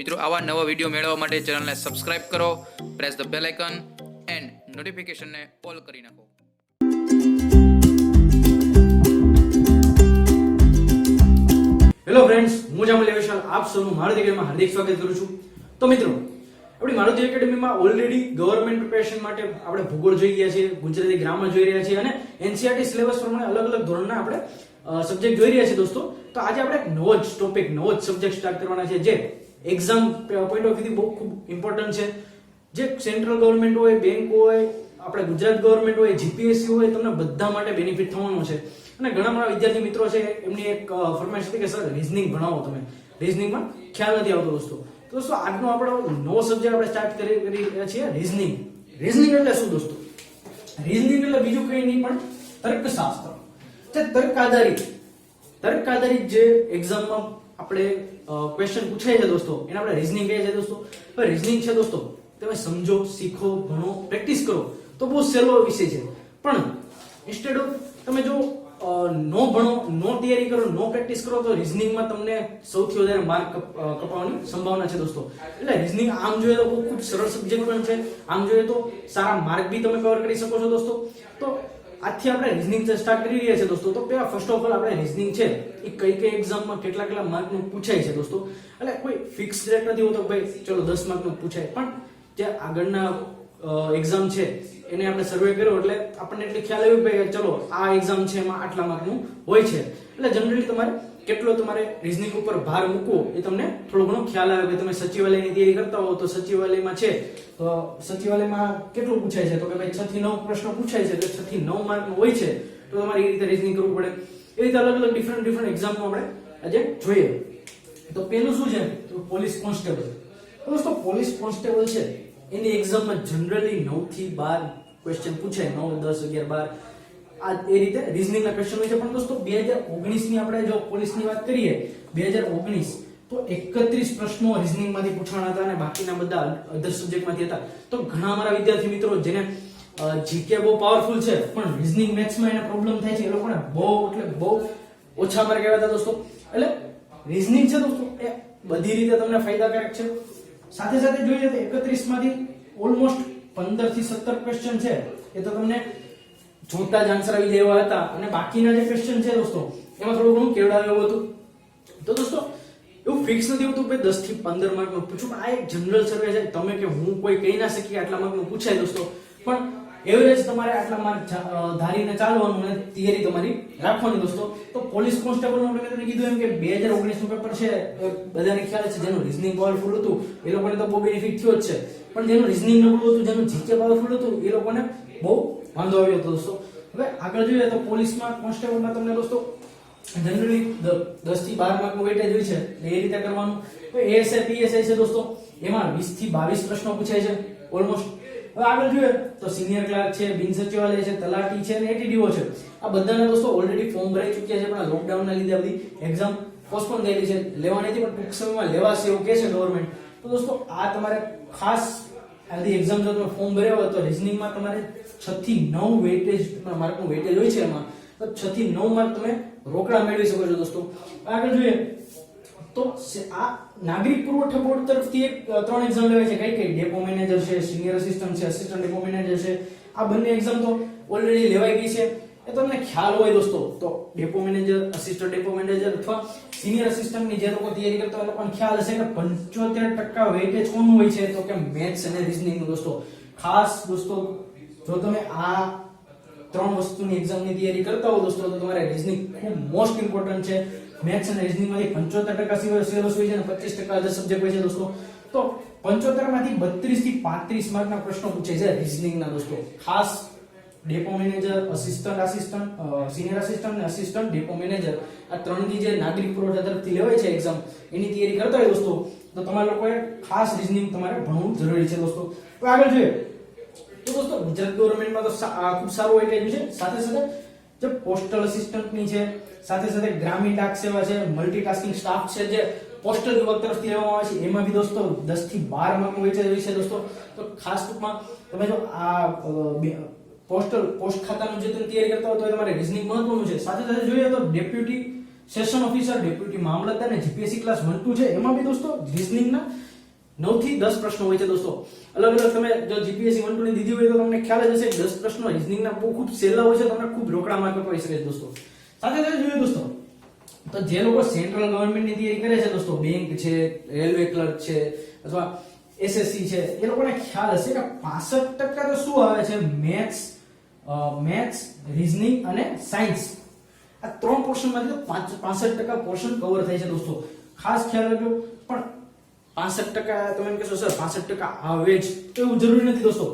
મિત્રો આવા નવા વિડીયો મેળવવા માટે ચેનલને સબસ્ક્રાઇબ કરો, press the bell icon and નોટિફિકેશનને ઓલ કરી નાખો. હેલો ફ્રેન્ડ્સ, હું જામલ વિશાલ આપ સૌનું મારુતિ એકેડમીમાં હાર્દિક સ્વાગત કરું છું. તો મિત્રો, આપણી મારુતિ એકેડમીમાં ઓલરેડી ગવર્મેન્ટ પ્રિપેરેશન માટે આપણે ભૂગોળ જોઈ ગયા છીએ, ગુજરાતી ગ્રામર જોઈ રહ્યા છીએ અને એનસીઈઆરટી સિલેબસ પ્રમાણે અલગ અલગ ધોરણના આપણે સબ્જેક્ટ જોઈ રહ્યા છીએ દોસ્તો. તો આજે આપણે એક નવો જ ટોપિક, નવો જ સબ્જેક્ટ સ્ટાર્ટ કરવાના છે જે એક્ઝામ પોઈન્ટ ઓફ વ્યૂથી બહુ ખૂબ ઇમ્પોર્ટન્ટ છે. જે સેન્ટ્રલ ગવર્મેન્ટ હોય, બેંક હોય, આપણે ગુજરાત ગવર્મેન્ટ હોય, જીપીએસસી હોય, તમને બધા માટે બેનિફિટ થવાનું છે. અને ઘણા મારા વિદ્યાર્થી મિત્રો છે, એમની એક ફરમાઈશ હતી કે સર રીઝનિંગ ભણાવો તમે, રીઝનિંગમાં ખ્યાલ નથી આવતો દોસ્તો. તો દોસ્તો આજનો આપણો નવો સબ્જેક્ટ આપણે સ્ટાર્ટ કરી રહ્યા છીએ રીઝનિંગ. રીઝનિંગ એટલે શું દોસ્તો? રીઝનિંગ એટલે બીજું કંઈ નહીં પણ તર્કશાસ્ત્ર. જે તર્ક આધારિત જે એક્ઝામમાં આપણે ક્વેશ્ચન પૂછાય છે દોસ્તો, એને આપણે રીઝનિંગ કહીએ છીએ દોસ્તો. હવે રીઝનિંગ છે દોસ્તો, તમે સમજો, શીખો, ભણો, પ્રેક્ટિસ કરો તો બહુ સહેલો વિષય છે. પણ ઇન્સ્ટેડ ઓફ તમે જો નો ભણો, નો તૈયારી કરો, નો પ્રેક્ટિસ કરો તો રીઝનિંગમાં તમને સૌથી વધારે માર્ક કપાવવાની સંભાવના છે દોસ્તો. એટલે રીઝનિંગ આમ જોઈએ તો ખૂબ સરળ સબ્જેક્ટ પણ છે, આમ જોઈએ તો સારા માર્ક બી તમે કવર કરી શકો છો દોસ્તો. તો આજથી આપણે રીઝનિંગ સ્ટાર્ટ કરી રહ્યા છે દોસ્તો. તો પહેલા ફર્સ્ટ ઓફ ઓલ આપણે રીઝનિંગ છે એ કઈ એક્ઝામમાં કેટલા માર્કનું પૂછાય છે દોસ્તો. એટલે કોઈ ફિક્સ રેટ નથી હોતો ભાઈ ચલો 10 માર્કનું પૂછાય, પણ જે આગળના એક્ઝામ છે એને આપણે સર્વે કર્યો એટલે આપણને એટલે ખ્યાલ આવ્યો કે ચલો આ એક્ઝામ છે એમાં આટલા માર્કનું હોય છે. એટલે જનરલી તમારે કેટલો તમારે રીઝનિંગ ઉપર ભાર મૂકવો એ તમને થોડો ઘણો ખ્યાલ આવે કે તમે સચિવાલયની તૈયારી કરતા હો તો સચિવાલયમાં છે તો સચિવાલયમાં કેટલું પૂછાય છે તો કે ભાઈ 6 થી 9 પ્રશ્નો પૂછાય છે એટલે 6 થી 9 માર્કનું હોય છે તો તમારે એ રીતે રીઝનિંગ કરવું પડે. એ રીતે અલગ અલગ ડિફરન્ટ એક્ઝામમાં આપણે આજે જોઈએ. તો પહેલું શું છે તો પોલીસ કોન્સ્ટેબલ. દોસ્તો પોલીસ કોન્સ્ટેબલ છે એની એક્ઝામમાં જનરલી 9 થી 12 ક્વેશ્ચન પૂછાય, 9, 10, 11, 12 આ એ રીતે રીઝનિંગના ક્વેશ્ચન હોય છે. પણ દોસ્તો 2019 ની આપણે જો પોલીસની વાત કરીએ 2019 તો 31 પ્રશ્નો રીઝનિંગમાંથી પૂછાણા હતા અને બાકીના બધા અધર સબ્જેક્ટમાંથી હતા. તો ઘણા મારા વિદ્યાર્થી મિત્રો જેને જીકે બહુ પાવરફુલ છે પણ રીઝનિંગ મેથ્સમાં એને પ્રોબ્લેમ થાય છે, એ લોકોને બહુ ઓછા માર્ક આવ્યા હતા દોસ્તો. એટલે રીઝનિંગ છે દોસ્તો એ બધી રીતે તમને ફાયદાકારક છે. સાથે સાથે જોઈએ તો 31 માંથી ઓલમોસ્ટ 15 થી 17 ક્વેશ્ચન છે એ તો તમને જોતા જ આન્સર આવી જાય એવા હતા અને બાકીના જે ક્વેશ્ચન છે દોસ્તો એમાં થોડું ઘણું કેવડાવ્યું હતું. તો દોસ્તો એવું ફિક્સ નથી હોતું કે 10 થી 15 માર્કનું પૂછું, આ એક જનરલ સર્વે છે. તમે કે હું કોઈ કહી ના શકી આટલા માર્કનું પૂછાય દોસ્તો, પણ એવરેજ તમારે આટલા માર્ક ધારીને ચાલવાનું અને તૈયારી તમારી રાખવાની દોસ્તો. તો પોલીસ કોન્સ્ટેબલ નું મેં તમને કીધું એમ કે 2019 નું પેપર છે બધાને ખ્યાલ છે, જેનું રીઝનિંગ પાવરફુલ હતું એ લોકોને તો બહુ બેનિફિટ થયો જ છે, પણ જેનું રીઝનિંગ નબળું હતું, જેનું જીકે પાવરફુલ હતું એ લોકોને બહુ વાંધો આવ્યો હતો દોસ્તો. હવે આગળ જોઈએ તો પોલીસમાં કોન્સ્ટેબલમાં તમને દોસ્તો જનરલી 10 થી 12 માર્કનું વેટેજ હોય છે એટલે એ રીતે કરવાનું. તો એએસઆઈ પીએસઆઈ છે દોસ્તો એમાં 20 થી 22 પ્રશ્નો પૂછાય છે ઓલમોસ્ટ. હવે આગળ જોઈએ તો સિનિયર ક્લાર્ક છે, બિન સચિવાલય છે, તલાટી છે અને એટીડીઓ છે. આ બધાના દોસ્તો ઓલરેડી ફોર્મ ભરાઈ ચૂક્યા છે, પણ લોકડાઉનના લીધે બધી એક્ઝામ પોસ્ટપોન થયેલી છે, લેવાની હતી પણ ટૂંક સમયમાં લેવાશે એવું કહે છે ગવર્મેન્ટ. તો દોસ્તો આ તમારે ખાસ આ બધી એક્ઝામ જો તમે ફોર્મ ભર્યા હોય તો રીઝનિંગમાં તમારે 6 થી 9 વેટેજ માર્કનું વેટેજ હોય છે એમાં, તો 6 થી 9 માર્ક તમે રોકડા મેળવી શકો છો દોસ્તો. આગળ જોઈએ તો આ નાગરિક પુરવઠા બોર્ડ તરફથી એક 3 એક્ઝામ લેવાય છે. કઈ ડેપો મેનેજર છે, સિનિયર આસિસ્ટન્ટ છે, આસિસ્ટન્ટ ડેપો મેનેજર છે. આ બંને એક્ઝામ તો ઓલરેડી લેવાઈ ગઈ છે એ તમને ખ્યાલ હોય દોસ્તો. તો depot manager, assistant depot manager અથવા સિનિયર આસિસ્ટન્ટની જે લોકો તૈયારી કરતા હોય એ લોકોને ખ્યાલ હશે કે 75% વેટેજ કોનું હોય છે તો કે મેથ્સ અને રીઝનિંગનું દોસ્તો. ખાસ દોસ્તો જો તમે આ 3 વસ્તુની એક્ઝામની તૈયારી કરતા હો દોસ્તો તો તમારે રીઝનિંગ ખૂબ મોસ્ટ ઇમ્પોર્ટન્ટ છે. મેથ્સ અને રીઝનિંગમાંથી 75% સિલેબસ હોય છે અને 25% અધર સબ્જેક્ટ હોય છે દોસ્તો. તો 75 માંથી 32 થી 35 માર્કના પ્રશ્નો પૂછાય છે રીઝનિંગના દોસ્તો. ખાસ depot manager, assistant, senior assistant અને આસિસ્ટન્ટ ડેપો મેનેજર આ ત્રણની જે નાગરિક પુરવઠા તરફથી લેવાય છે એક્ઝામ એની તૈયારી કરતા હોય દોસ્તો તો તમારા લોકોએ ખાસ રીઝનિંગ તમારે ભણવું જરૂરી છે દોસ્તો. તો આગળ જોઈએ તો દોસ્તો ગુજરાત ગવર્મેન્ટમાં તો ખૂબ સારું વેટેજ છે. સાથે સાથે જે પોસ્ટલ આસિસ્ટન્ટની છે, સાથે ગ્રામીણ ડાક સેવા છે, મલ્ટીટાસ્કિંગ સ્ટાફ છે જે પોસ્ટલ વિભાગ તરફથી લેવામાં આવે છે એમાં બી દોસ્તો 10 થી 12 માર્કનું વેટેજ હોય છે દોસ્તો. તો ખાસ ટૂંકમાં તમે જો આ પોસ્ટ ખાતાનું જે તમે તૈયારી કરતા હો તો તમારે રીઝનિંગ મહત્વનું છે. સાથે જોઈએ તો ડેપ્યુટી સેશન ઓફિસર, ડેપ્યુટી મામલતદાર અને જીપીએસસી ક્લાસ 1 2 છે એમાં બી દોસ્તો રીઝનિંગના 9 થી 10 પ્રશ્નો હોય છે દોસ્તો. અલગ અલગ તમે જો જીપીએસસી 1 2 ની દીધી હોય તો તમને ખ્યાલ જ હશે કે 10 પ્રશ્નો રીઝનિંગના બહુ ખૂબ સહેલા હોય છે, તમને ખૂબ રોકડા માર્ક અપાઈ શકે છે દોસ્તો. સાથે સાથે જોઈએ દોસ્તો તો જે લોકો સેન્ટ્રલ ગવર્નમેન્ટની તૈયારી કરે છે દોસ્તો, બેંક છે, રેલવે ક્લર્ક છે અથવા એસએસસી છે, એ લોકોને ખ્યાલ હશે કે 65% તો શું આવે છે, મેથ્સ, રીઝનિંગ અને સાયન્સ. આ ત્રણ પોર્શનમાંથી તો 65% પોર્શન કવર થાય છે દોસ્તો. ખાસ ખ્યાલ રાખજો. પણ 65% તમે એમ કહેશો સર 65% આવે જ તો એવું જરૂરી નથી દોસ્તો.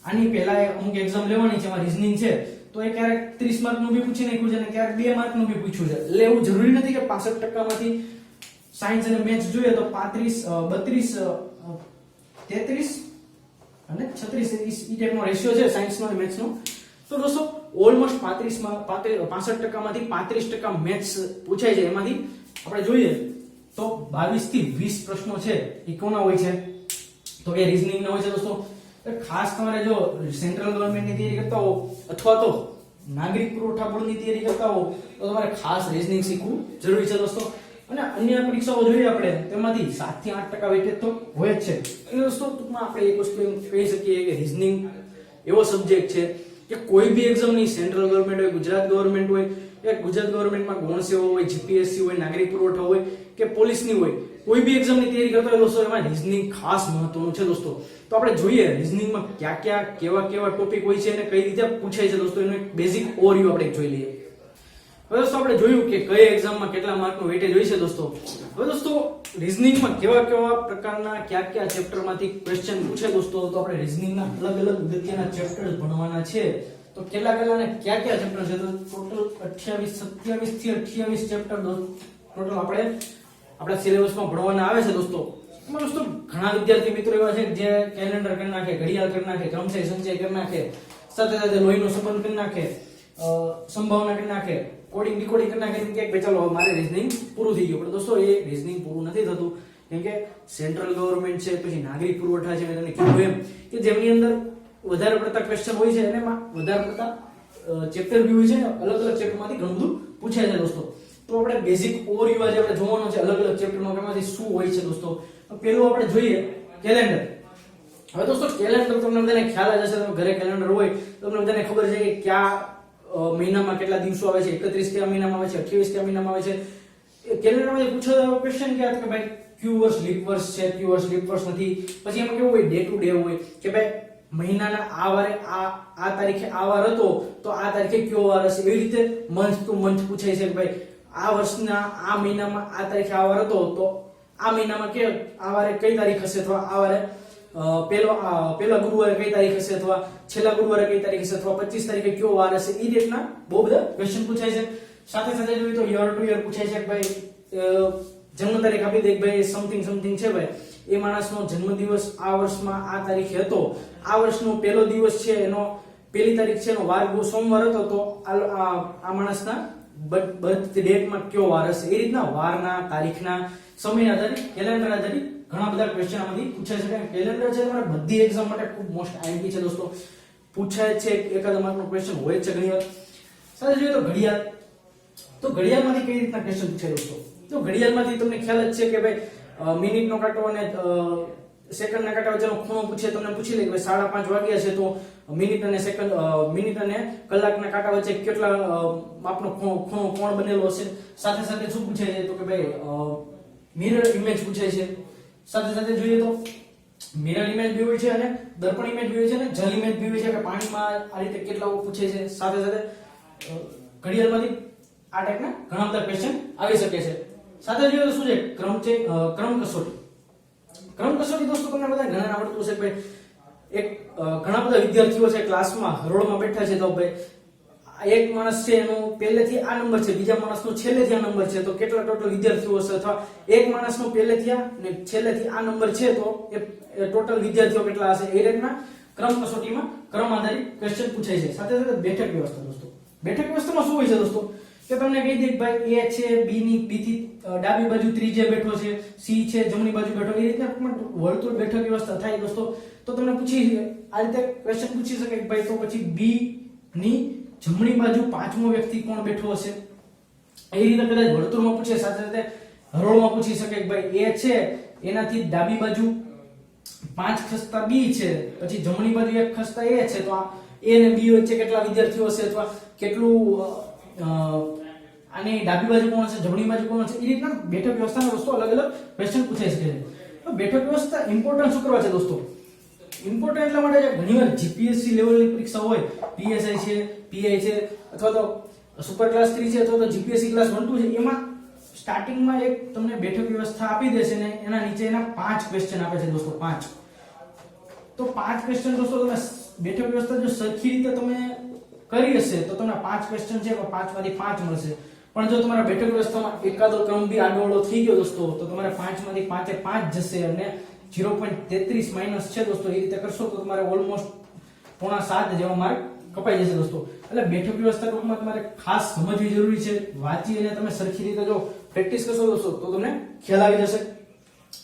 આની પહેલા અમુક એક્ઝામ લેવાની છે, એમાં રીઝનિંગ છે તો એ ક્યારેક 30 માર્કનું બી પૂછી નાખ્યું છે અને ક્યારેક 2 માર્કનું બી પૂછ્યું છે. એટલે એવું જરૂરી નથી કે 65% માંથી સાયન્સ અને મેથ્સ જોઈએ તો 35, 32, 33 અને 36 એ ટાઈપનો રેશિયો છે સાયન્સનો અને મેથ્સનો. તો દોસ્તો ઓલમોસ્ટ 65% માંથી 35% મેથ્સ પૂછાય છે. એમાંથી આપણે જોઈએ તો 22 થી 20 પ્રશ્નો છે એ કોના હોય છે, તો એ રીઝનિંગ ના હોય છે દોસ્તો. ખાસ તમારે જો સેન્ટ્રલ ગવર્નમેન્ટની તૈયારી કરતા હો અથવા તો નાગરિક પુરવઠા બોર્ડની તૈયારી કરતા હો તો તમારે ખાસ રીઝનિંગ શીખવું જરૂરી છે દોસ્તો. અને અન્ય પરીક્ષાઓ જોઈએ આપણે તેમાંથી 7 થી 8% વેટેજ તો હોય જ છે. એટલે દોસ્તો ટૂંકમાં આપણે એક વસ્તુ એમ કહી શકીએ કે રીઝનિંગ એવો સબ્જેક્ટ છે કે કોઈ બી એક્ઝામની સેન્ટ્રલ ગવર્નમેન્ટ હોય, ગુજરાત ગવર્નમેન્ટ હોય, કે ગુજરાત ગવર્નમેન્ટમાં ગૌણ સેવા હોય, જીપીએસસી હોય, નાગરિક પુરવઠા હોય કે પોલીસની હોય, કોઈ બી એક્ઝામની તૈયારી કરતા હોય દોસ્તો એમાં રીઝનિંગ ખાસ મહત્વનું છે દોસ્તો. તો આપણે જોઈએ રીઝનિંગમાં કેવા ટોપિક હોય છે અને કઈ રીતે પૂછાય છે દોસ્તો, એનો એક બેઝિક ઓવરવ્યુ આપણે જોઈ લઈએ. હવે દોસ્તો આપણે જોયું કે કઈ એક્ઝામમાં કેટલા માર્કનું વેટેજ હોય છે દોસ્તો. હવે દોસ્તો રીઝનિંગમાં કેવા પ્રકારના કયા ચેપ્ટરમાંથી ક્વેશ્ચન પૂછે દોસ્તો, તો આપણે રીઝનિંગના અલગ અલગ અગત્યના ચેપ્ટર્સ ભણવાના છે. તો કેટલા ને કયા ચેપ્ટર છે, તો ટોટલ 27 થી 28 ચેપ્ટર ટોટલ આપણા સિલેબસમાં ભણવાના આવે છે દોસ્તો. એમાં દોસ્તો ઘણા વિદ્યાર્થી મિત્રો એવા છે જે કેલેન્ડર કરી નાખે, ઘડિયાળ કરી નાખે, ક્રમશઃ સંચય કરી નાખે, સાથે સાથે લોહીનો સંબંધ કરી નાખે, સંભાવના કરી નાખે, કોડિંગ ડીકોડિંગ કરી નાખે, એમ કે ચાલો મારે રીઝનિંગ પૂરું થઈ ગયું. પણ દોસ્તો એ રીઝનિંગ પૂરું નથી થતું, કેમ કે સેન્ટ્રલ ગવર્નમેન્ટ છે, પછી નાગરિક પુરવઠા છે, મેં તમને કીધું એમ કે જેમની અંદર વધારે પડતા ક્વેશ્ચન હોય છે અને એમાં વધારે પડતા ચેપ્ટર બી હોય છે, અલગ અલગ ચેપ્ટરમાંથી ઘણું બધું પૂછાય છે દોસ્તો. તો આપણે બેઝિક ઓવરવ્યુ આજે આપણે જોવાનો છે અલગ અલગ ચેપ્ટરમાં કેમાંથી શું હોય છે દોસ્તો. તો પહેલું આપણે જોઈએ કેલેન્ડર. હવે દોસ્તો કેલેન્ડર તમને બધાને ખ્યાલ જ હશે, તમે ઘરે કેલેન્ડર હોય તો તમને બધાને ખબર છે કે કયા મહિનામાં કેટલા દિવસો આવે છે, 31 કયા મહિનામાં આવે છે, 28 કયા મહિનામાં આવે છે. કેલેન્ડરમાં જે પૂછાતો ક્વેશ્ચન કે ભાઈ ક્યુ વર્ષ લીપ વર્ષ છે, ક્યુ વર્ષ લીપ વર્ષ નથી. પછી એમાં કેવું હોય, ડે ટુ ડે હોય કે ભાઈ મહિનાના આ વારે આ તારીખે આ વાર હતો તો આ તારીખે કયો વાર હશે. એવી રીતે મંથ ટુ મંથ પૂછાય છે કે ભાઈ આ વર્ષના આ મહિનામાં આ તારીખે આ વાર હતો તો આ મહિનામાં કે આ વારે કઈ તારીખ હશે, અથવા આ વારે પહેલા ગુરુવારે કઈ તારીખ હશે, અથવા છેલ્લા ગુરુવારે કઈ તારીખ હશે, અથવા 25 તારીખે કયો વાર હશે. એ રીતના બહુ બધા ક્વેશ્ચન પૂછાય છે. સાથે સાથે જોઈએ તો યર ટુ યર પૂછાય છે કે ભાઈ જન્મ તારીખ આપી દે, ભાઈ સમથિંગ છે ભાઈ એ માણસનો જન્મદિવસ આ વર્ષમાં આ તારીખે હતો, આ વર્ષનો પહેલો દિવસ છે એનો પહેલી તારીખ છે એનો વાર સોમવાર હતો, તો આ માણસના બર્થ ડેટમાં કયો વાર હશે. એ રીતના વારના, તારીખના, સમયના આધારિત, કેલેન્ડર આધારિત ઘણા બધા ક્વેશ્ચન આમાંથી પૂછાય છે. કેલેન્ડર છે તમારે બધી એક્ઝામ માટે ખૂબ મોસ્ટ આઈએમપી છે દોસ્તો, પૂછાય છે. એકાદ માર્કનો ક્વેશ્ચન હોય છે ઘણી વાર. સાથે જોઈએ તો ઘડિયાળ. તો ઘડિયાળમાંથી કઈ રીતના ક્વેશ્ચન પૂછાય દોસ્તો, તો ઘડિયાળમાંથી તમને ખ્યાલ જ છે કે ભાઈ મિનિટનો કાંટો અને સેકન્ડના કાંટા વચ્ચેનો ખૂણો પૂછે, તમને પૂછી લે કે ભાઈ 5:30 વાગ્યા છે તો મિનિટ અને કલાકના કાંટા વચ્ચે કેટલા માપનો ખૂણો કોણ બનેલો હશે. સાથે સાથે શું પૂછાય છે તો કે ભાઈ મિરર ઇમેજ પૂછાય છે. સાથે સાથે જોઈએ તો મિરર ઇમેજ બી હોય છે અને દર્પણ ઇમેજ બી હોય છે અને જલ ઇમેજ બી હોય છે કે પાણીમાં આ રીતે કેટલા પૂછાય છે. સાથે સાથે ઘડિયાળમાંથી આ ટાઈપના ઘણા બધા ક્વેશ્ચન આવી શકે છે. સાથે જોઈએ તો શું છે ક્રમ કસોટી. ક્રમ કસોટી દોસ્તો તમને બધા ઘણા આવડતું હશે. ભાઈ ઘણા બધા વિદ્યાર્થીઓ છે ક્લાસમાં હરોળમાં બેઠા છે, તો ભાઈ એક માણસ છે એનો પહેલેથી આ નંબર છે, બીજા માણસનો છેલ્લેથી આ નંબર છે, તો કેટલા ટોટલ વિદ્યાર્થીઓ હશે. અથવા એક માણસનો પહેલેથી આ ને છેલ્લેથી આ નંબર છે તો એ ટોટલ વિદ્યાર્થીઓ કેટલા હશે. એ રીતના ક્રમ કસોટીમાં ક્રમ આધારિત ક્વેશ્ચન પૂછાય છે. સાથે સાથે બેઠક વ્યવસ્થા દોસ્તો. બેઠક વ્યવસ્થામાં શું હોય છે દોસ્તો કે તમને કહી દે કે ભાઈ એ છે બી થી ડાબી બાજુ ત્રીજે બેઠો છે, સી છે જમણી બાજુ બેઠો, એ રીતના વર્તુળ બેઠક વ્યવસ્થા થાય દોસ્તો. તો તમને પૂછી આ રીતે ક્વેશ્ચન પૂછી શકે કે ભાઈ તો પછી બી ની જમણી બાજુ પાંચમો વ્યક્તિ કોણ બેઠો હશે. એ રીતે કદાચ વર્તુળમાં પૂછે. સાથે સાથે હરોળમાં પૂછી શકે કે ભાઈ એ છે એનાથી ડાબી બાજુ 5 ખસતા બી છે, પછી જમણી બાજુ એક ખસતા એ છે, તો આ એ અને બી વચ્ચે કેટલા વિદ્યાર્થીઓ હશે અથવા કેટલું આની ડાબી બાજુ કોણ છે, જમણી બાજુ કોણ છે, એ રીતના બેઠક વ્યવસ્થાના દોસ્તો અલગ અલગ ક્વેશ્ચન પૂછાઈ શકે છે. તો બેઠક વ્યવસ્થા ઇમ્પોર્ટન્ટ શું કરવા છે દોસ્તો? ઇમ્પોર્ટન્ટ એટલા માટે છે ઘણીવાર જીપીએસસી લેવલની પરીક્ષા હોય, પીએસઆઈ છે, પીઆઈ છે, અથવા તો સુપર ક્લાસ 3 છે, અથવા તો જીપીએસસી ક્લાસ 1 2 છે, એમાં સ્ટાર્ટિંગમાં એક તમને બેઠક વ્યવસ્થા આપી દેશે ને એના નીચે એના 5 ક્વેશ્ચન આપે છે દોસ્તો, 5. તો 5 ક્વેશ્ચન દોસ્તો તમે બેઠક વ્યવસ્થા જો સરખી રીતે તમે કરી હશે તો તમને 5 ક્વેશ્ચન છે 5 માંથી 5 મળશે. પણ જો તમારા બેઠક વ્યવસ્થામાં એકાદો ક્રમ બી આડોઅવળો થઈ ગયો દોસ્તો તો તમારે 5 માંથી 5 એ 5 જશે અને 0.33 માઈનસ છે દોસ્તો. એ રીતે કરશો તો તમારે ઓલમોસ્ટ 6.5 જેવા માર્ક કપાઈ જશે દોસ્તો. એટલે બેઠક વ્યવસ્થા ટૂંકમાં તમારે ખાસ સમજવી જરૂરી છે. વાંચી અને તમે સરખી રીતે જો પ્રેક્ટિસ કરશો દોસ્તો તો તમને ખ્યાલ આવી જશે.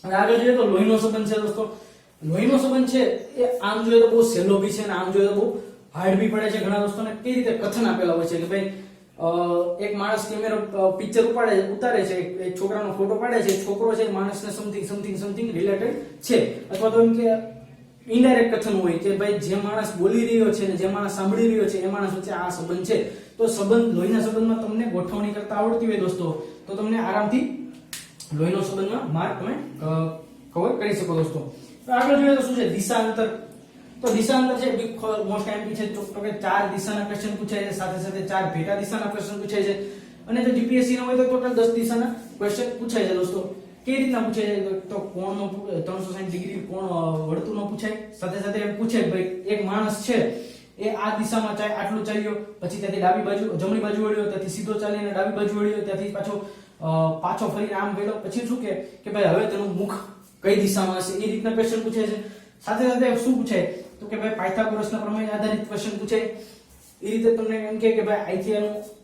અને આગળ જોઈએ તો લોહીનો સંબંધ છે દોસ્તો. લોહીનો સંબંધ છે એ આમ જોઈએ તો બહુ સહેલો બી છે અને આમ જોઈએ તો બહુ હાર્ડ બી પડે છે. ઘણા દોસ્તોને કઈ રીતે કથન આપેલા હોય છે કે ભાઈ એક માણસ કેમેરા પિક્ચર ઉતારે છે, એક છોકરાનો ફોટો પાડે છે, છોકરો છે માણસને સમથિંગ રિલેટેડ છે, અથવા તો એમ કે ઇનડાયરેક્ટ કથન હોય કે ભાઈ જે માણસ બોલી રહ્યો છે ને જે માણસ સાંભળી રહ્યો છે એ માણસ વચ્ચે આ સંબંધ છે. તો સંબંધ લોહીના સંબંધમાં તમને ગોઠવણી કરતા આવડતી હોય દોસ્તો તો તમને આરામથી લોહીનો સંબંધમાં માર્ક તમે કવર કરી શકો દોસ્તો. તો આગળ જોઈએ તો શું છે દિશાંતર. તો દિશાંતર છે બિગ મોસ્ટ એમપી છે. તો કે 4 દિશાના ક્વેશ્ચન પૂછાય છે, સાથે સાથે 4 ભેટા દિશાના ક્વેશ્ચન પૂછાય છે. અને જો જીપીએસસી ના હોય તો ટોટલ 10 દિશાના ક્વેશ્ચન પૂછાય છે દોસ્તો. કેવી રીતના પૂછાય છે તો કોણનો 360 ડિગ્રી કોણ વર્તુળનો પૂછાય. સાથે સાથે એમ પૂછાય ભાઈ એક માણસ છે એ આ દિશામાં આટલું ચાલ્યો, પછી ત્યાંથી ડાબી બાજુ જમણી બાજુ વળ્યો, ત્યાંથી સીધો ચાલીને ડાબી બાજુ વળ્યો, ત્યાંથી પાછો ફરીને આમ ગયો, પછી શું કે ભાઈ હવે તેનું મુખ કઈ દિશામાં હશે. એ રીતના ક્વેશ્ચન પૂછાય છે. સાથે સાથે શું પૂછાય તો કે ભાઈ પાયથાગોરસના પ્રમેય આધારિત ક્વેશ્ચન પૂછાય. એ રીતે તમને એમ કે ભાઈ અહીંથી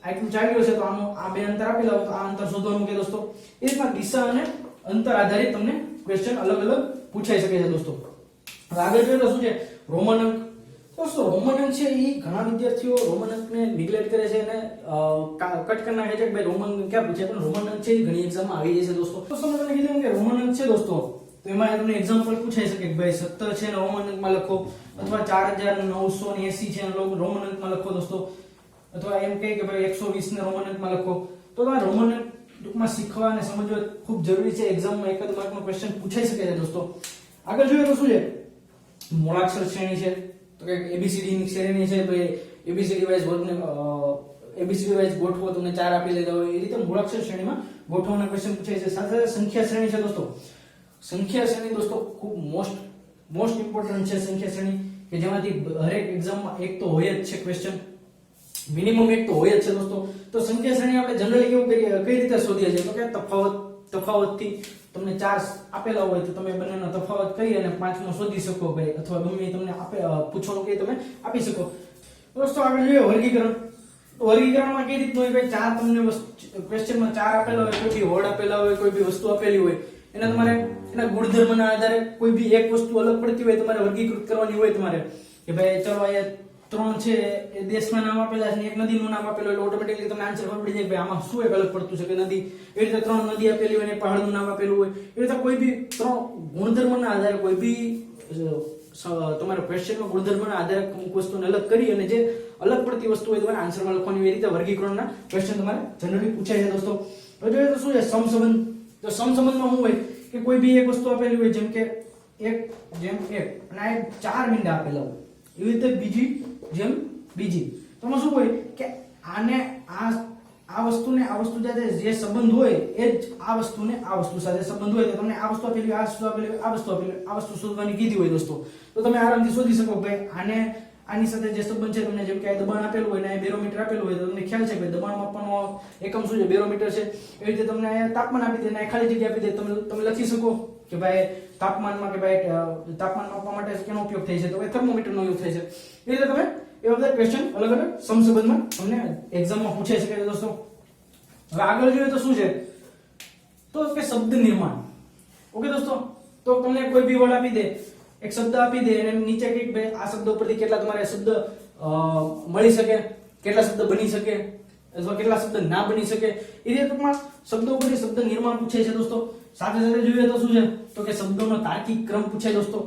આટલું ચાલ્યો છે તો આનું આ બે અંતર આપેલા હોય તો આ અંતર શોધવાનું કે દોસ્તો. એ રીતના દિશા અને અંતર આધારિત તમને ક્વેશ્ચન અલગ અલગ પૂછાઈ શકે છે દોસ્તો. હવે આગળ જોઈએ તો શું છે રોમન અંક. દોસ્તો રોમન અંક છે એ ઘણા વિદ્યાર્થીઓ રોમન અંકને નિગ્લેક્ટ કરે છે અને કટ કરી નાખે છે કે ભાઈ રોમન અંક ક્યાં પૂછે, પણ રોમન અંક છે એ ઘણી એક્ઝામમાં આવી જાય છે દોસ્તો. તો મેં તમને કીધું કે રોમન અંક છે દોસ્તો તો એમાં તમને એક્ઝામ્પલ પૂછાઈ શકે કે ભાઈ 17 છે ને રોમન અંકમાં લખો, અથવા 4980 છે રોમન અંકમાં લખો દોસ્તો, અથવા એમ કહે કે ભાઈ 120 ને રોમન અંકમાં લખો. તો તમારે રોમન અંક ટૂંકમાં શીખવા અને સમજવા ખૂબ જરૂરી છે. એક્ઝામમાં એકાદ માર્કનો ક્વેશ્ચન પૂછાઈ શકે છે દોસ્તો. આગળ જોઈએ તો શું છે મૂળાક્ષર શ્રેણી છે. તો કે એબીસીડી ની શ્રેણી છે ભાઈ એબીસીડી વાઇઝ વર્ગને એબીસીડી વાઇઝ ગોઠવો, તમને 4 આપી દેતા હોય એ રીતે મૂળાક્ષર શ્રેણીમાં ગોઠવવાના ક્વેશ્ચન પૂછાય છે. સાથે સાથે સંખ્યા શ્રેણી છે દોસ્તો. સંખ્યા શ્રેણી દોસ્તો ખૂબ મોસ્ટ ઇમ્પોર્ટન્ટ છે સંખ્યા શ્રેણી, કે જેમાંથી હરેક એક્ઝામમાં એક તો હોય જ છે ક્વેશ્ચન, મિનિમમ એક તો હોય જ છે દોસ્તો. તો સંખ્યા શ્રેણી આપણે જનરલી કેવું કરીએ, કઈ રીતે શોધીએ છીએ તો કે તફાવતથી તમને 4 આપેલા હોય તો તમે બંનેનો તફાવત કરી અને 5મો શોધી શકો ભાઈ, અથવા ગમે તમને પૂછવાનું કે તમે આપી શકો દોસ્તો. આગળ જોઈએ વર્ગીકરણ. વર્ગીકરણમાં કઈ રીતનું હોય ભાઈ 4 તમને ક્વેશ્ચનમાં 4 આપેલા હોય, કોઈ બી વર્ડ આપેલા હોય, કોઈ બી વસ્તુ આપેલી હોય, એના તમારે એના ગુણધર્મના આધારે કોઈ બી એક વસ્તુ અલગ પડતી હોય તમારે વર્ગીકૃત કરવાની હોય તમારે કે ભાઈ ચલો અહીંયા 3 છે એ દેશના નામ આપેલા છે, એક નદીનું નામ આપેલું એટલે ઓટોમેટિકલી તમને આન્સર ખબર પડી જાય કે ભાઈ આમાં શું એક અલગ પડતું છે કે નદી. એ રીતે 3 નદી આપેલી હોય અને પહાડનું નામ આપેલું હોય. એ રીતે કોઈ બી 3 ગુણધર્મના આધારે કોઈ બી તમારા ક્વેશ્ચનમાં ગુણધર્મના આધારે અમુક વસ્તુને અલગ કરી અને જે અલગ પડતી વસ્તુ હોય તમારે આન્સરમાં લખવાની હોય. એ રીતે વર્ગીકરણના ક્વેશ્ચન તમારે જનરલી પૂછાય છે દોસ્તો. તો જોઈએ તો શું છે સમસંબંધ. તો સમસંબંધમાં શું હોય કે કોઈ બી એક વસ્તુ આપેલી હોય જેમ કે 1:1 અને આ 4 મીંડા આપેલા હોય, એવી રીતે બીજી. તો એમાં શું હોય કે આને આ વસ્તુને આ વસ્તુ સાથે જે સંબંધ હોય એ જ આ વસ્તુને આ વસ્તુ સાથે સંબંધ હોય. તો તમને આ વસ્તુ આપેલી હોય, આ વસ્તુ આપેલી હોય, આ વસ્તુ આપેલી હોય, આ વસ્તુ શોધવાની કીધી હોય દોસ્તો. તો તમે આરામથી શોધી શકો ભાઈ આની સાથે જે સંબંધ છે. તમને જેમ કે આ દબાણ આપેલું હોય ને આ બેરોમીટર આપેલું હોય તો તમને ખ્યાલ છે કે દબાણ માપવાનો એકમ શું છે, બેરોમીટર છે. એવી રીતે તમને અહીંયા તાપમાન આપી દે ને ખાલી જગ્યા આપી દે, તમે લખી શકો કે ભાઈ તાપમાનમાં કે ભાઈ તાપમાન માપવા માટે કેનો ઉપયોગ થાય છે તો એ થર્મોમીટરનો ઉપયોગ થાય છે. એ રીતે તમે એ બધા ક્વેશ્ચન અલગ અલગ સમસંબંધમાં તમને એક્ઝામમાં પૂછાઈ શકે છે દોસ્તો. હવે આગળ જોઈએ તો શું છે તો કે શબ્દ નિર્માણ. ઓકે દોસ્તો, તો તમને કોઈ બી વર્ડ આપી દે, એક શબ્દ આપી દે અને નીચે કઈક ભાઈ આ શબ્દ ઉપરથી કેટલા તમારે શબ્દ મળી શકે, કેટલા શબ્દ બની શકે અથવા કેટલા શબ્દ ના બની શકે. એ રીતે ટૂંકમાં શબ્દો ઉપરથી શબ્દ નિર્માણ પૂછાય છે દોસ્તો. સાથે સાથે જોઈએ તો શું છે તો કે શબ્દોનો તાર્કિક ક્રમ પૂછાય દોસ્તો.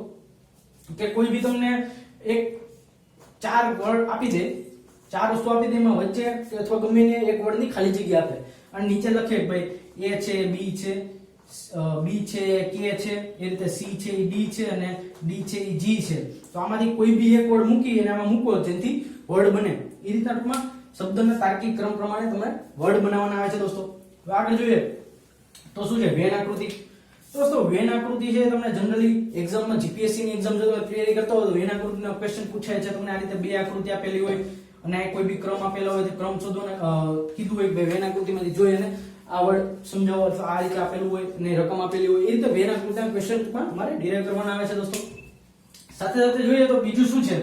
કે કોઈ બી તમને એક 4 વર્ડ આપી દે, 4 વસ્તુ આપી દે, એમાં વચ્ચે અથવા ગમે ને એક વર્ડની ખાલી જગ્યા આપે અને નીચે લખે કે ભાઈ એ છે, બી છે, બી છે, કે છે, એ રીતે સી છે, એ ડી છે અને ડી છે, એ જી છે. તો આમાંથી કોઈ બી એક વર્ડ મૂકી અને આમાં મૂકો જેથી વર્ડ બને. એ રીતના ટૂંકમાં શબ્દના તાર્કિક ક્રમ પ્રમાણે તમારે વર્ડ બનાવવાના આવે છે દોસ્તો. હવે આગળ જોઈએ તો શું છે વેન આકૃતિ. દોસ્તો વેન આકૃતિ છે તમને જનરલી એક્ઝામમાં જીપીએસસી ની એક્ઝામ જો તમે તૈયારી કરતા હો તો વેન આકૃતિનો ક્વેશ્ચન પૂછાય છે. તમને આ રીતે બે આકૃતિ આપેલી હોય અને કોઈ બી ક્રમ આપેલો હોય તો ક્રમ શોધો ને કીધું હોય કે વેન આકૃતિમાંથી જોઈ અને આ વર્ડ સમજાવો અથવા આ રીતે આપેલું હોય અને રકમ આપેલી હોય, એ રીતે વેન આકૃતિના ક્વેશ્ચન પણ તમારે ડિરાઈવ કરવાના આવે છે દોસ્તો. સાથે સાથે જોઈએ તો બીજું શું છે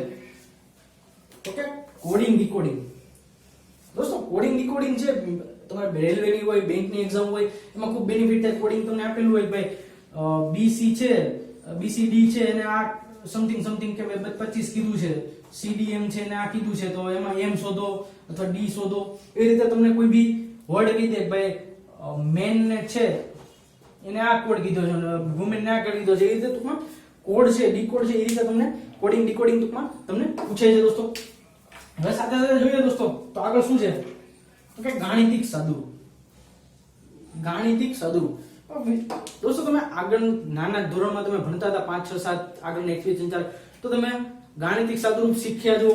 તો કે કોડિંગ ડીકોડિંગ. દોસ્તો કોડિંગ ડીકોડિંગ છે તમારે રેલવેની હોય, બેંકની એક્ઝામ હોય, એમાં ખૂબ બેનિફિટ થાય. કોડિંગ તમને આપેલું હોય ભાઈ બીસી છે, બીસીડી છે અને આ સમથિંગ સમથિંગ કે 25 કીધું છે, સીડીએમ છે અને આ કીધું છે, તો એમાં એમ શોધો અથવા ડી શોધો. એ રીતે તમને કોઈ બી વર્ડ કહી દે ભાઈ મેન ને છે એને આ કોડ કીધો છે અને વુમેન ને આ કોડ કીધો છે, એ રીતે ટૂંકમાં કોડ છે, ડીકોડ છે, એ રીતે તમને કોડિંગ ડીકોડિંગ ટૂંકમાં તમને પૂછાય છે દોસ્તો. હવે સાથે સાથે જોઈએ દોસ્તો તો આગળ શું છે તો કે ગાણિતિક સાદું. ગાણિતિક સાદું દોસ્તો તમે આગળ નાના ધોરણમાં તમે ભણતા હતા 5, 6, 7 આગળ 1, 2, 3, 4 તો તમે ગાણિતિક સાદુરૂપ શીખ્યા જો.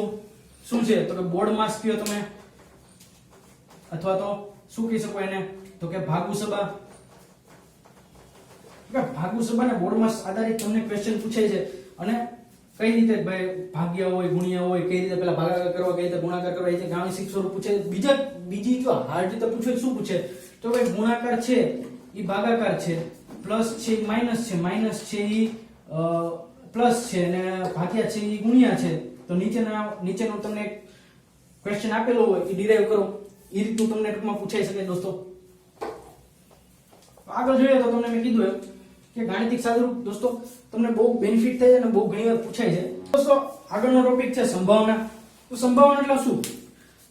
શું છે તો કે બોર્ડ માસ કયો તમે, અથવા તો શું કહી શકો એને તો કે ભાગુસબા. ભાગુસબા ને બોર્ડ માસ આધારિત તમને ક્વેશ્ચન પૂછાય છે અને કઈ રીતે ભાઈ ભાગ્ય હોય, ગુણ્યા હોય, કઈ રીતે પેલા ભાગાકાર કરવા, કઈ રીતે ગુણાકાર કરવા, એ રીતે ગાણિતિક સ્વરૂપ પૂછે. બીજી જો હાર્ડ રીતે પૂછે શું પૂછે તો ભાઈ ગુણાકાર છે એ ભાગાકાર છે, પ્લસ છે એ માઈનસ છે, માઈનસ છે એ પ્લસ છે અને ભાગ્યા છે એ ગુણ્યા છે. તો નીચેનો તમને ક્વેશ્ચન આપેલો હોય એ ડિરાઈવ કરો, એ રીતનું તમને ટૂંકમાં પૂછાઈ શકે દોસ્તો. આગળ જોઈએ તો તમને મેં કીધું એમ કે ગાણિતિક સાદુરૂપ દોસ્તો તમને બહુ બેનિફિટ થાય છે અને બહુ ઘણી વાર પૂછાય છે દોસ્તો. આગળનો ટોપિક છે સંભાવના. તો સંભાવના એટલે શું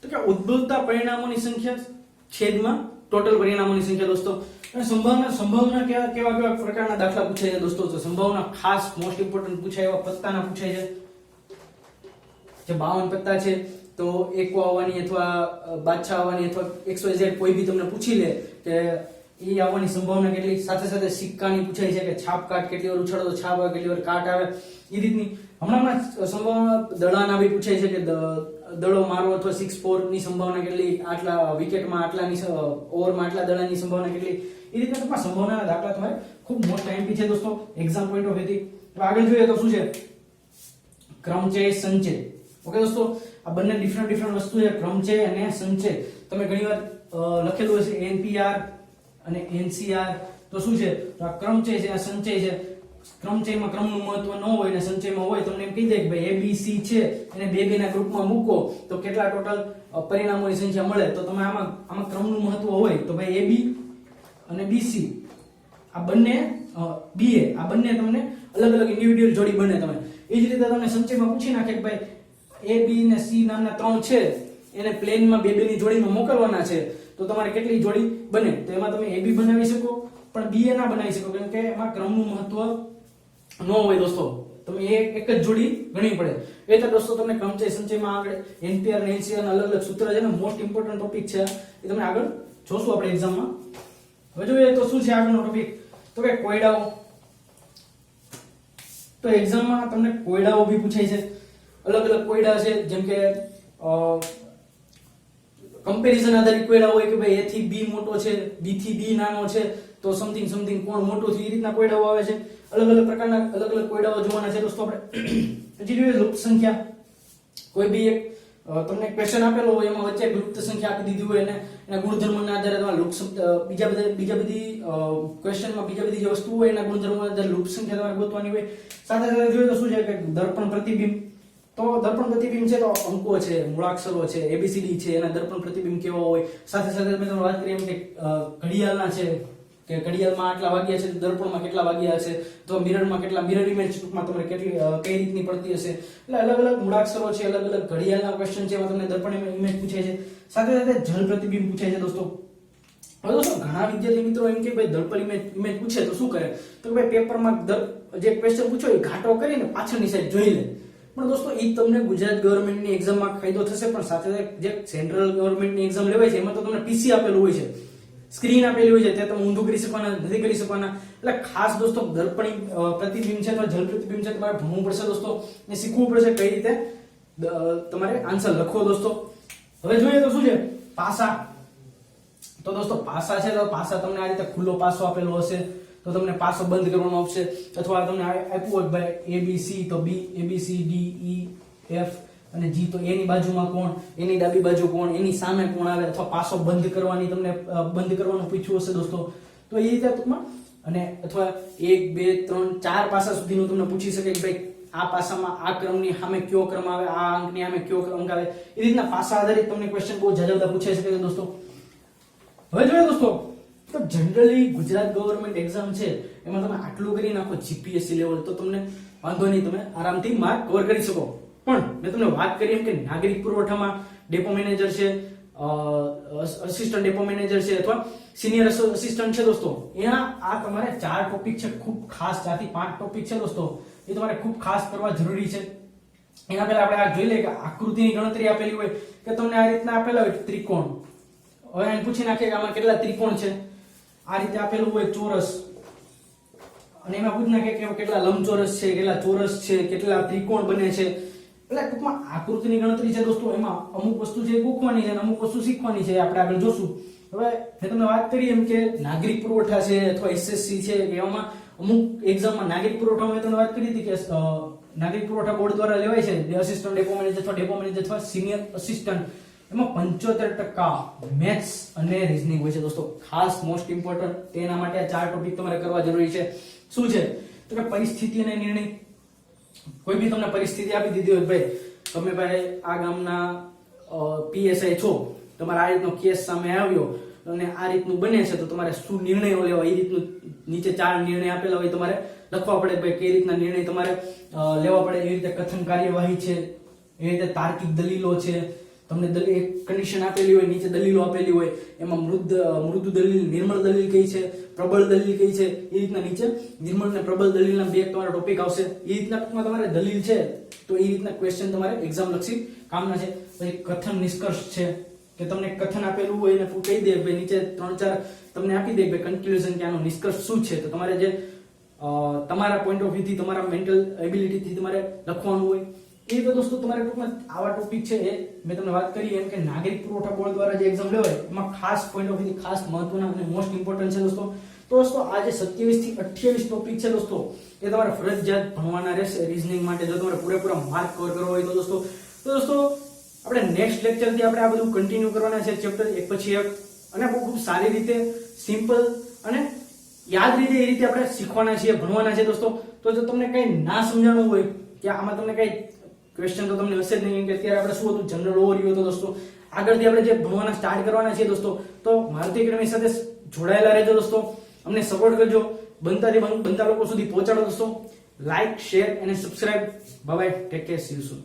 તો કે ઉદ્ભવતા પરિણામોની સંખ્યા છેદમાં ટોટલ પરિણામોની સંખ્યા દોસ્તો. અને સંભાવના કેવા પ્રકારના દાખલા પૂછાય છે દોસ્તો. તો સંભાવના ખાસ મોસ્ટ ઇમ્પોર્ટન્ટ પૂછાય એવા પત્તાના પૂછાય છે. જે 52 પત્તા છે તો એક આવવાની અથવા બાદશાહ આવવાની અથવા XYZ કોઈ બી તમને પૂછી લે કે એ આવવાની સંભાવના કેટલી. સાથે સાથે સિક્કાની પૂછાય છે કે છાપ કાટ કેટલી વાર ઉછાળો તો છાપ આવે, કેટલી વાર કાટ આવે, એ રીતની. હમણાં સંભાવના દડાના બી પૂછાય છે કે દડો મારો અથવા 6-4 ની સંભાવના કેટલી, આટલા વિકેટમાં આટલાની ઓવરમાં આટલા દડાની સંભાવના કેટલી. એ રીતે ટૂંકમાં સંભાવનાના દાખલા તમારે ખૂબ મોસ્ટ ટાઈમ છે દોસ્તો એક્ઝામ પોઈન્ટ ઓફ વ્યૂથી. આગળ જોઈએ તો શું છે ક્રમચય, સંચય. ઓકે દોસ્તો આ બંને ડિફરન્ટ વસ્તુ છે, ક્રમચય અને સંચય. તમે ઘણીવાર લખેલું હશે NPR અને NCR. તો શું છે તો આ ક્રમચય છે, આ સંચય છે. ક્રમચયમાં ક્રમનું મહત્વ ન હોય અને સંચયમાં હોય. તમને એમ કહી દે કે ભાઈ ABC છે એને બે ના ગ્રુપમાં મૂકો તો કેટલા ટોટલ પરિણામોની સંખ્યા મળે. તો તમે આમાં ક્રમનું મહત્વ હોય તો ભાઈ AB અને BC આ બંને BA આ બંને તમને અલગ અલગ ઇન્ડિવિડ્યુઅલ જોડી બને. તમે એ જ રીતે તમને સંચયમાં પૂછી નાખે કે ભાઈ A, B ને C નામના 3 છે એને પ્લેનમાં બે ની જોડીમાં મોકલવાના છે તો તમારે કેટલી જોડી બને. તો એમાં તમે AB બનાવી શકો પણ BA ના બનાવી શકો કેમ કે એમાં ક્રમનું મહત્વ ન હોય દોસ્તો. તમે એક જ જોડી ગણવી પડે. એટલે દોસ્તો તમને ક્રમચય સંચયમાં આગળ NPR અને NCR ના અલગ અલગ સૂત્ર છે ને મોસ્ટ ઇમ્પોર્ટન્ટ ટોપિક છે એ તમે આગળ જોશું આપણે એક્ઝામમાં. હવે જોઈએ તો શું છે આગળનો ટોપિક તો કે કોયડાઓ. તો એક્ઝામમાં તમને કોયડાઓ બી પૂછાય છે. અલગ અલગ કોયડા છે જેમ કે કમ્પેરિઝન આધારિત કોયડા હોય કે ભાઈ A થી B મોટો છે, B થી B નાનો છે તો સમથિંગ કોણ મોટું છે, એ રીતના કોયડાઓ આવે છે. અલગ અલગ પ્રકારના અલગ અલગ કોયડાઓ જોવાના છે દોસ્તો આપણે. પછી જોઈએ લુપ્ત સંખ્યા. કોઈ બી એક તમને ક્વેશ્ચન આપેલો હોય એમાં વચ્ચે લુપ્ત સંખ્યા આપી દીધી હોય અને એના ગુણધર્મના આધારે તમારે લુપ્ત બીજા બધી ક્વેશ્ચનમાં બીજા બધી જે વસ્તુઓ હોય એના ગુણધર્મના આધારે લુપ્ત સંખ્યા તમારે ગોતવાની હોય. સાથે સાથે જોઈએ તો શું છે કે દર્પણ પ્રતિબિંબ. તો દર્પણ પ્રતિબિંબ છે તો અંકો છે, મૂળાક્ષરો છે, ABCD છે એના દર્પણ પ્રતિબિંબ કેવા હોય. સાથે સાથે મેં તમને વાત કરી એમ કે ઘડિયાળના છે કે ઘડિયાળમાં આટલા વાગ્યા છે, દર્પણમાં કેટલા વાગ્યા હશે, તો મિરરમાં કેટલા મિરર ઇમેજ ટૂંકમાં તમને કેટલી કઈ રીતની પડતી હશે. એટલે અલગ અલગ મૂળાક્ષરો છે, અલગ અલગ ઘડિયાળના ક્વેશ્ચન છે એમાં તમને દર્પણ ઇમેજ પૂછાય છે. સાથે સાથે જલ પ્રતિબિંબ પૂછાય છે દોસ્તો. હવે દોસ્તો ઘણા વિદ્યાર્થી મિત્રો એમ કે ભાઈ દર્પણ ઇમેજ પૂછે તો શું કરે તો કે ભાઈ પેપરમાં જે ક્વેશ્ચન પૂછો એ ઘાટો કરીને પાછળની સાઈડ જોઈ લે. પણ દોસ્તો એ તમને ગુજરાત ગવર્મેન્ટની એક્ઝામમાં ફાયદો થશે, પણ સાથે જે સેન્ટ્રલ ગવર્મેન્ટની એક્ઝામ લેવાય છે એમાં તો તમને પીસી આપેલું હોય છે, સ્ક્રીન આપેલી હોય છે, તે તમે ઊંધું કરી શકવાના નથી કરી શકવાના. એટલે ખાસ દોસ્તો દર્પણી પ્રતિબિંબ છે અથવા જલ પ્રતિબિંબ છે તમારે ભણવું પડશે દોસ્તો, ને શીખવું પડશે કઈ રીતે તમારે આન્સર લખવો દોસ્તો. હવે જોઈએ તો શું છે પાસા. તો દોસ્તો પાસા છે તો પાસા તમને આ રીતે ખુલ્લો પાસો આપેલો હશે તો તમને પાસો બંધ કરવાનો આવશે, અથવા તમને આપ્યું હોય ભાઈ ABC તો B, ABC, D, E, F અને G તો એની બાજુમાં કોણ, એની ડાબી બાજુ કોણ, એની સામે કોણ આવે, અથવા પાસો બંધ કરવાની તમને બંધ કરવાનું પૂછ્યું હશે દોસ્તો. તો એ રીતે ટૂંકમાં, અને અથવા 1 2 3 4 પાસા સુધીનું તમને પૂછી શકે કે ભાઈ આ પાસામાં આ ક્રમની સામે કયો ક્રમ આવે, આ અંકની સામે કયો અંક આવે. એ રીતના પાસા આધારિત તમને ક્વેશ્ચન બહુ જાજા બધા પૂછાઈ શકે છે દોસ્તો. હવે જોઈએ દોસ્તો તો જનરલી ગુજરાત ગવર્મેન્ટ એક્ઝામ છે એમાં તમે આટલું કરી નાખો જીપીએસસી લેવલ તો તમને વાંધો નહીં, તમે આરામથી માર્ક કવર કરી શકો. પણ મેં તમને વાત કરી એમ કે નાગરિક પુરવઠામાં ડેપો મેનેજર છે, અસિસ્ટન્ટ ડેપો મેનેજર છે અથવા સિનિયર અસિસ્ટન્ટ છે દોસ્તો, એના આ તમારે 4 ટોપિક છે ખૂબ ખાસ, 4 થી 5 ટોપિક છે દોસ્તો, એ તમારે ખૂબ ખાસ કરવા જરૂરી છે. એના પહેલા આપણે આ જોઈ લઈએ કે આકૃતિની ગણતરી આપેલી હોય કે તમને આ રીતના આપેલા હોય ત્રિકોણ. હવે એને પૂછી નાખીએ કે આમાં કેટલા ત્રિકોણ છે, આ રીતે આપેલું હોય ચોરસ, અને એમાં પૂછી નાખે કે કેટલા લંબચોરસ છે, કેટલા ચોરસ છે, કેટલા ત્રિકોણ બને છે. એટલે ટૂંકમાં આકૃતિની ગણતરી છે દોસ્તો, એમાં અમુક વસ્તુ છે ગોખવાની છે અને અમુક વસ્તુ શીખવાની છે, આપણે આગળ જોશું. હવે મેં તમને વાત કરી એમ કે નાગરિક પુરવઠા છે અથવા એસએસસી છે કે એમાં અમુક એક્ઝામમાં નાગરિક પુરવઠામાં મેં તમને વાત કરી હતી કે નાગરિક પુરવઠા બોર્ડ દ્વારા લેવાય છે અસિસ્ટન્ટ ડેપો મેનેજર અથવા સિનિયર અસિસ્ટન્ટ, એમાં 75% મેથ્સ અને રીઝનિંગ હોય છે દોસ્તો. ખાસ મોસ્ટ ઇમ્પોર્ટન્ટ તેના માટે આ 4 ટોપિક તમારે કરવા જરૂરી છે. શું છે તો કે પરિસ્થિતિ અને નિર્ણય. કોઈ બી તમને પરિસ્થિતિ આપી દીધી હોય ભાઈ તમે ભાઈ આ ગામના પીએસઆઈ છો, તમારે આ રીતનો કેસ સામે આવ્યો અને આ રીતનું બને છે તો તમારે શું નિર્ણયો લેવા, એ રીતનું નીચે 4 નિર્ણય આપેલા હોય તમારે લખવા પડે ભાઈ કઈ રીતના નિર્ણય તમારે લેવા પડે. એવી રીતે કથન કાર્યવાહી છે, એવી રીતે તાર્કિક દલીલો છે, તમને એક કન્ડિશન આપેલી હોય, નીચે દલીલો આપેલી હોય, એમાં મૃદુ દલીલ, નિર્મળ દલીલ કઈ છે, પ્રબળ દલીલ કઈ છે, એ રીતના નીચે નિર્મળ અને પ્રબળ દલીલના 2 તમારા ટોપિક આવશે. એ રીતના ટૂંકમાં તમારે દલીલ છે તો એ રીતના ક્વેશ્ચન તમારે એક્ઝામ લક્ષી કામના છે. પછી કથન નિષ્કર્ષ છે કે તમને કથન આપેલું હોય એને કહી દે ભાઈ નીચે 3-4 તમને આપી દે ભાઈ કન્ક્લુઝન કે આનો નિષ્કર્ષ શું છે, તો તમારે જે તમારા પોઈન્ટ ઓફ વ્યૂ થી, તમારા મેન્ટલ એબિલિટી થી તમારે લખવાનું હોય. એ તો દોસ્તો તમારે ટૂંકમાં આવા ટોપિક છે એ મેં તમને વાત કરી એમ કે નાગરિક પુરવઠા બોર્ડ દ્વારા જે એક્ઝામ લેવાય એમાં ખાસ પોઈન્ટ ઓફ વ્યૂ ખાસ મહત્વના અને મોસ્ટ ઇમ્પોર્ટન્ટ છે દોસ્તો. તો દોસ્તો આ જે 27 થી 28 ટોપિક છે દોસ્તો એ તમારે ફરજિયાત ભણવાના રહેશે રીઝનિંગ માટે, જો તમારે પૂરેપૂરા માર્ક કવર કરવા હોય તો દોસ્તો આપણે નેક્સ્ટ લેક્ચર થી આપણે આ બધું કન્ટિન્યુ કરવાના છે, ચેપ્ટર એક પછી એક, અને બહુ ખૂબ સારી રીતે સિમ્પલ અને યાદ રીતે એ રીતે આપણે શીખવાના છીએ, ભણવાના છે દોસ્તો. તો જો તમને કઈ ના સમજાણું હોય કે આમાં તમને કઈ ક્વેશ્ચન તો તમને હશે જ નહીં કે અત્યારે આપણે શું હતું જનરલ ઓવરવ્યુ હતો દોસ્તો, આગળથી આપણે જે ભણવાના સ્ટાર્ટ કરવાના છે દોસ્તો, તો મારુતિ એકેડમી સાથે જોડાયેલા રહેજો દોસ્તો, અમને સપોર્ટ કરજો, બનતા લોકો સુધી પહોંચાડો દોસ્તો. લાઈક, શેર અને subscribe. Bye bye, take care, C you soon.